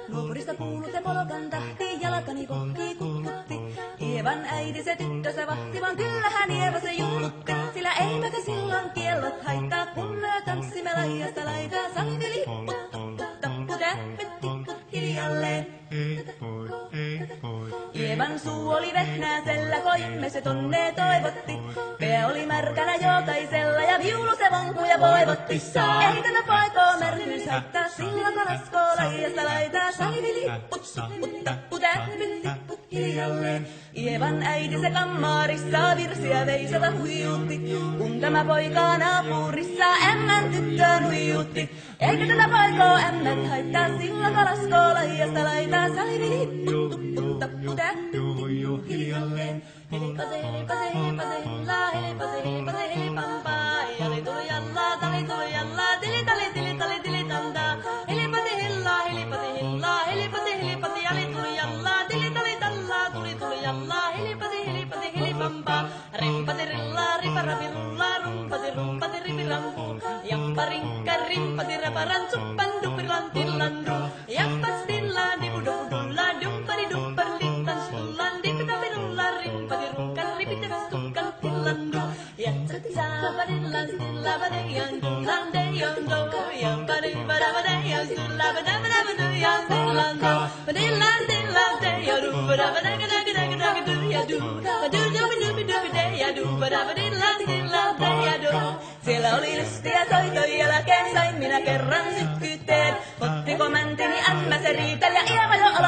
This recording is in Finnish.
Nuopurista kuului se polokan tahti, jalkani pohkii kutkutti. Ievan äiti se tyttönsä vahti, vaan kyllähän Ieva se juhlutti. Sillä eiväkä silloin kiellot haittaa, kun me tanssimme laidasta laitaa. Salmi lipput, tappu, täppyt, tipput hiljalleen. Ievan suu oli vehnäisellä, koimme se tonne toivotti. Pää oli märkänä jokaisella ja viulu se vonkuja voivotti. Ei tänä paikoo märkyys haittaa, sillä kalaskoo laidasta laitaa. Salmi lipput, tappu, täppyt, tipput hiljalleen. Ievan äiti se kammarissa virsiä veisata huijutti. Kun tämä poika naapurissa ämmän tyttöön huijutti. Eikä tätä poikoo ämmät haittaa, sillä kalaskoo laidasta laitaa. Salmi lipput, tupput, tappu, täppyt, tipput hiljalleen. Helipase, helipase, helipase, hilla, helipase, helipase, helipampaa. Jali tuli jallaa, tali tuli jallaa, tili tali, tili tali, tili tantaa. Helipase, hillaa, helipase, hillaa, helipase, helipase, jali tuli jallaa, tili tali tallaa, tuli jallaa. Helipase, helipase, helipampaa. Rimpase, rillaa, riparapi, rullaa, rumpase, ripirampu. Jappa, rinkka, rimpasi, raparan, suppan, dupiran, tillandru. Jappa, stillaan, dipududullaa, dumpari, dumpar, littan, stullaan, dipitapi, rullaa, rimpasi, rukkan, ripitas, tukkan, tillandru. Jatsat, saabadillan, stillabadayan, tullan, deyon, do. Jampari, badabadayan, stillabadabadayan, stillando. Badillan, stillan, deyon, do. Badabadagadagadagadagadu. Badudubidubidubideya, do. Badabadillan, stillan, deya, do. Siellä oli lystiä soitoja jälkeen, sain minä kerran sykkyyteen. Ottiko mäntini ämmä se riitel ja Ieva jo aloitti.